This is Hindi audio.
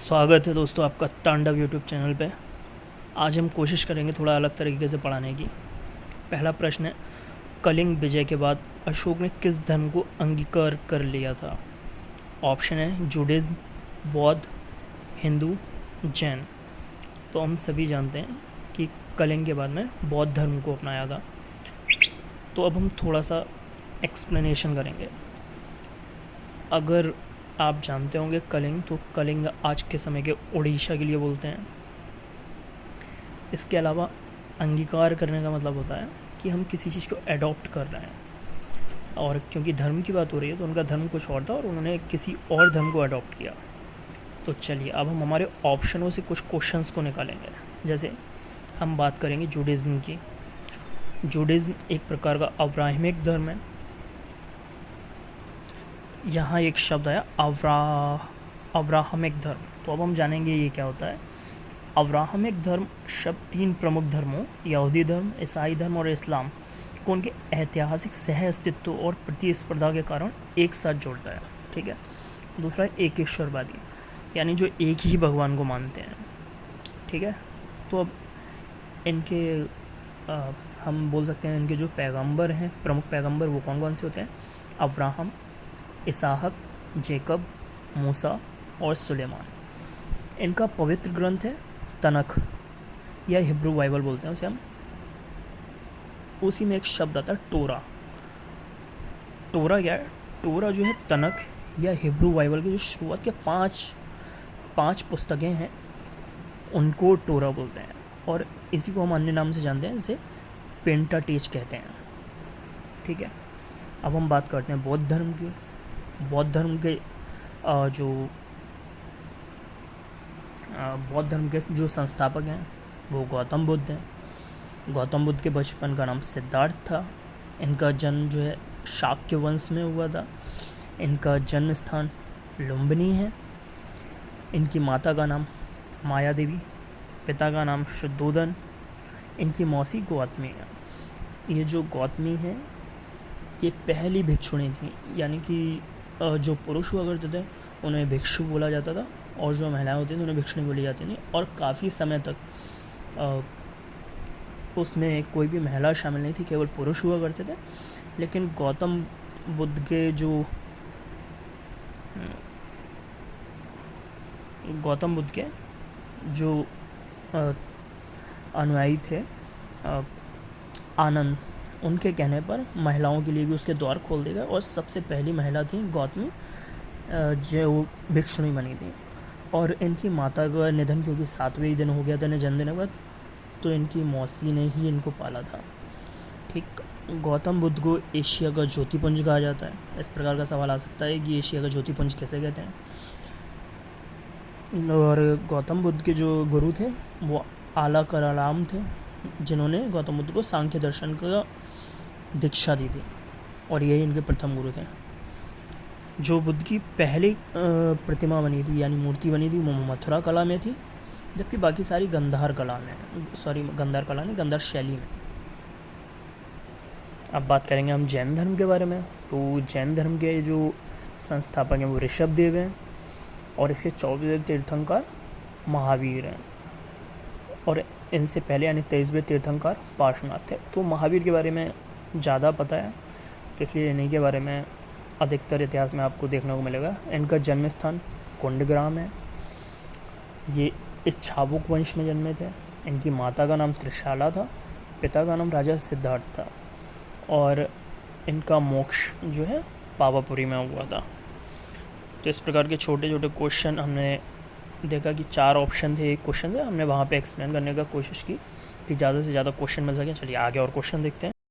स्वागत है दोस्तों आपका तांडव यूट्यूब चैनल पे। आज हम कोशिश करेंगे थोड़ा अलग तरीके से पढ़ाने की। पहला प्रश्न है, कलिंग विजय के बाद अशोक ने किस धर्म को अंगीकार कर लिया था? ऑप्शन है जूडाइज्म, बौद्ध, हिंदू, जैन। तो हम सभी जानते हैं कि कलिंग के बाद में बौद्ध धर्म को अपनाया था। तो अब हम थोड़ा सा एक्सप्लेनेशन करेंगे। अगर आप जानते होंगे कलिंग, तो कलिंग आज के समय के उड़ीसा के लिए बोलते हैं। इसके अलावा अंगीकार करने का मतलब होता है कि हम किसी चीज़ को अडॉप्ट कर रहे हैं, और क्योंकि धर्म की बात हो रही है तो उनका धर्म कुछ और था और उन्होंने किसी और धर्म को अडॉप्ट किया। तो चलिए अब हम हमारे ऑप्शनों से कुछ क्वेश्चंस को निकालेंगे। जैसे हम बात करेंगे जूडाइज्म की। जूडाइज्म एक प्रकार का अब्राहमिक धर्म है। यहाँ एक शब्द आया अब्राहमिक धर्म। तो अब हम जानेंगे ये क्या होता है। अब्राहमिक धर्म शब्द तीन प्रमुख धर्मों यहूदी धर्म, ईसाई धर्म और इस्लाम को उनके ऐतिहासिक सह अस्तित्व और प्रतिस्पर्धा के कारण एक साथ जोड़ता है। ठीक है। दूसरा है एक ईश्वरवादी, यानी जो एक ही भगवान को मानते हैं। ठीक है। तो अब इनके हम बोल सकते हैं इनके जो पैगंबर हैं, प्रमुख पैगंबर, वो कौन कौन से होते हैं? अब्राहम, इसहाक, जेकब, मूसा और सुलेमान। इनका पवित्र ग्रंथ है तनख, या हिब्रू बाइबल बोलते हैं उसे हम। उसी में एक शब्द आता है टोरा। टोरा क्या है? टोरा जो है तनख या हिब्रू बाइबल की जो शुरुआत के पांच पुस्तकें हैं उनको टोरा बोलते हैं, और इसी को हम अन्य नाम से जानते हैं, जैसे पेंटाटेच कहते हैं। ठीक है। अब हम बात करते हैं बौद्ध धर्म की। बौद्ध धर्म के जो संस्थापक हैं वो गौतम बुद्ध हैं। गौतम बुद्ध के बचपन का नाम सिद्धार्थ था। इनका जन्म जो है शाक्य वंश में हुआ था। इनका जन्म स्थान लुम्बिनी है। इनकी माता का नाम माया देवी, पिता का नाम शुद्धोधन। इनकी मौसी गौतमी है। ये जो गौतमी है ये पहली भिक्षुणी थी, यानी कि जो पुरुष हुआ करते थे उन्हें भिक्षु बोला जाता था, और जो महिलाएं होती थी उन्हें भिक्षुणी बोली जाती थी। और काफ़ी समय तक उसमें कोई भी महिला शामिल नहीं थी, केवल पुरुष हुआ करते थे। लेकिन गौतम बुद्ध के जो अनुयायी थे आनंद, उनके कहने पर महिलाओं के लिए भी उसके द्वार खोल दिए गए, और सबसे पहली महिला थी गौतमी जो भिक्षुणी बनी थी। और इनकी माता का निधन क्योंकि 7वें दिन हो गया था इन्हें जन्म देने के बाद, तो इनकी मौसी ने ही इनको पाला था। ठीक। गौतम बुद्ध को एशिया का ज्योतिपुंज कहा जाता है। इस प्रकार का सवाल आ सकता है कि एशिया का ज्योतिपुंज कैसे कहते हैं। और गौतम बुद्ध के जो गुरु थे वो आला करालाम थे, जिन्होंने गौतम बुद्ध को सांख्य दर्शन का दीक्षा दी थी, और यही इनके प्रथम गुरु थे। जो बुद्ध की पहली प्रतिमा बनी थी, यानी मूर्ति बनी थी, वो मथुरा कला में थी, जबकि बाकी सारी गंधार शैली में। अब बात करेंगे हम जैन धर्म के बारे में। तो जैन धर्म के जो संस्थापक हैं वो ऋषभदेव हैं, और इसके 24वें तीर्थंकर महावीर हैं, और इनसे पहले यानी 23वें तीर्थंकर पार्श्वनाथ थे। तो महावीर के बारे में ज़्यादा पता है, तो इसलिए इन्हीं के बारे में अधिकतर इतिहास में आपको देखने को मिलेगा। इनका जन्म स्थान कुंडग्राम है। ये इच्छाबुक वंश में जन्मे थे। इनकी माता का नाम त्रिशाला था, पिता का नाम राजा सिद्धार्थ था, और इनका मोक्ष जो है पावापुरी में हुआ था। तो इस प्रकार के छोटे छोटे क्वेश्चन हमने देखा कि 4 ऑप्शन थे एक क्वेश्चन से, हमने वहाँ पे एक्सप्लेन करने का कोशिश की कि ज़्यादा से ज़्यादा क्वेश्चन मिल सके। चलिए आगे और क्वेश्चन देखते हैं।